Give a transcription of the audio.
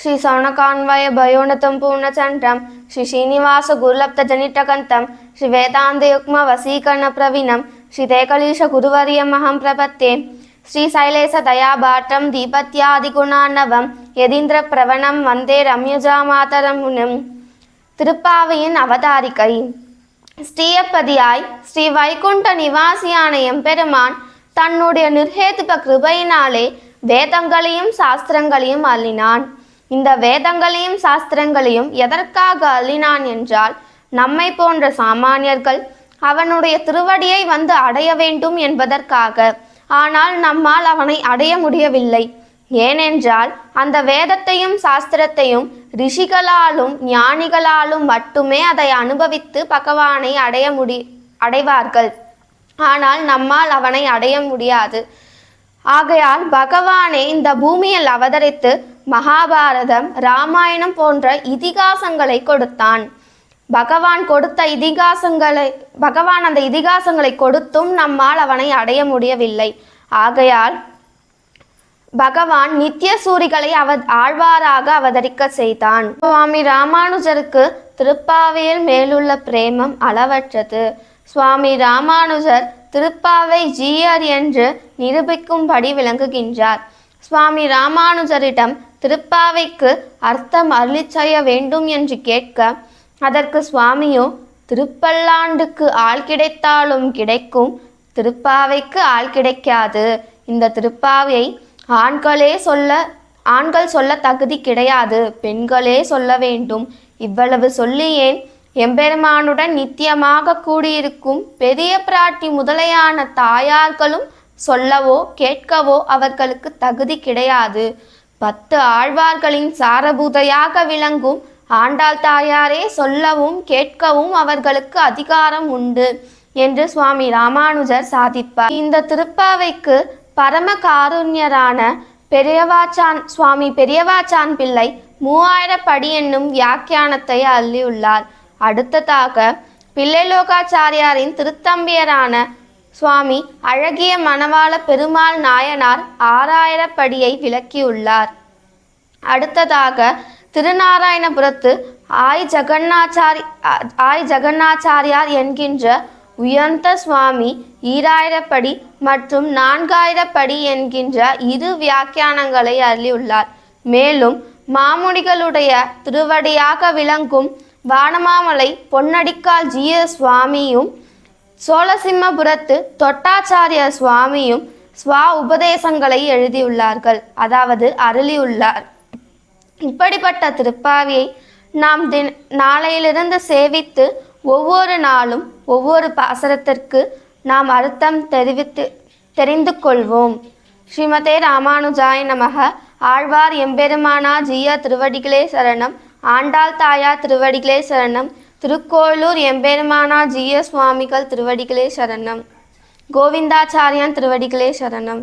श्री सौनकान्वय भयोनतं पूर्णचन्द्रं श्री श्रीनिवास गुरुलब्धजनिटकन्तं श्री वेदान्तयुग्म वसीकर्ण प्रवीणं श्री तेकलीश गुरुवर्यमहं प्रपत्ये श्री शैलेश दयाभाटं दीपत्यादिगुणार्णवं यदीन्द्र प्रवणं वन्दे रम्यजामातरं मुनिं திருப்பாவையின் அவதாரிகை. ஸ்ரீயப்பதியாய் ஸ்ரீ வைகுண்ட நிவாசியான எம்பெருமான் தன்னுடைய நிர்ஹேதுக கிருபையினாலே வேதங்களையும் சாஸ்திரங்களையும் அள்ளினான். இந்த வேதங்களையும் சாஸ்திரங்களையும் எதற்காக அள்ளினான் என்றால், நம்மை போன்ற சாமானியர்கள் அவனுடைய திருவடியை வந்து அடைய வேண்டும் என்பதற்காக. ஆனால் நம்மால் அவனை அடைய முடியவில்லை. ஏனென்றால் அந்த வேதத்தையும் சாஸ்திரத்தையும் ரிஷிகளாலும் ஞானிகளாலும் மட்டுமே அதை அனுபவித்து பகவானை அடைவார்கள். ஆனால் நம்மால் அவனை அடைய முடியாது. ஆகையால் பகவானே இந்த பூமியில் அவதரித்து மகாபாரதம், ராமாயணம் போன்ற இதிகாசங்களை கொடுத்தான். பகவான் அந்த இதிகாசங்களை கொடுத்தும் நம்மால் அவனை அடைய முடியவில்லை. ஆகையால் பகவான் நித்திய சூரிகளை ஆழ்வாராக அவதரிக்க செய்தான். சுவாமி ராமானுஜருக்கு திருப்பாவையில் மேலுள்ள பிரேமம் அளவற்றது. சுவாமி ராமானுஜர் திருப்பாவை ஜீயர் என்று நிரூபிக்கும்படி விளங்குகின்றார். சுவாமி ராமானுஜரிடம் திருப்பாவைக்கு அர்த்தம் அருளி செய்ய வேண்டும் என்று கேட்க, அதற்கு சுவாமியோ, திருப்பல்லாண்டுக்கு ஆள் கிடைத்தாலும் கிடைக்கும், திருப்பாவைக்கு ஆள் கிடைக்காது. இந்த திருப்பாவை ஆண்கள் சொல்ல தகுதி கிடையாது, பெண்களே சொல்ல வேண்டும். இவ்வளவு சொல்லி ஏன், எம்பெருமானுடன் நித்தியமாக கூடியிருக்கும் பெரிய பிராட்டி முதலையான தாயார்களும் சொல்லவோ கேட்கவோ அவர்களுக்கு தகுதி கிடையாது. 10 ஆழ்வார்களின் சாரபூதையாக விளங்கும் ஆண்டாள் தாயாரே சொல்லவும் கேட்கவும் அவர்களுக்கு அதிகாரம் உண்டு என்று சுவாமி ராமானுஜர் சாதிப்பார். இந்த திருப்பாவைக்கு பரம காருண்யரான சுவாமி பெரியவாச்சான் பிள்ளை 3000 படி என்னும் வியாக்கியானத்தை அள்ளியுள்ளார். அடுத்ததாக பிள்ளைலோகாச்சாரியாரின் திருத்தம்பியரான சுவாமி அழகிய மணவாள பெருமாள் நாயனார் 6000 படியை விளக்கியுள்ளார். அடுத்ததாக திருநாராயணபுரத்து ஆய் ஜகன்னாச்சாரியார் என்கின்ற உயர்ந்த சுவாமி 2000 படி மற்றும் 4000 படி என்கின்ற 2 வியாக்கியானங்களை அள்ளியுள்ளார். மேலும் மாமுனிகளுடைய திருவடியாக விளங்கும் வானமாமலை பொன்னடிக்கால் ஜீய சுவாமியும் சோழசிம்மபுரத்து தொட்டாச்சாரிய சுவாமியும் உபதேசங்களை எழுதியுள்ளார்கள், அதாவது அருளியுள்ளார். இப்படிப்பட்ட திருப்பாவியை நாம் நாளையிலிருந்து சேவித்து ஒவ்வொரு நாளும் ஒவ்வொரு பாசரத்திற்கு நாம் அர்த்தம் தெரிந்து கொள்வோம். ஸ்ரீமதே ராமானுஜாய நமக. ஆழ்வார் எம்பெருமானார் ஜீய திருவடிகளே சரணம். ஆண்டாள் தாயார் திருவடிகளே சரணம். திருக்கோளூர் எம்பெருமானார் ஜீய சுவாமிகள் திருவடிகளே சரணம். கோவிந்தாச்சாரியான் திருவடிகளே சரணம்.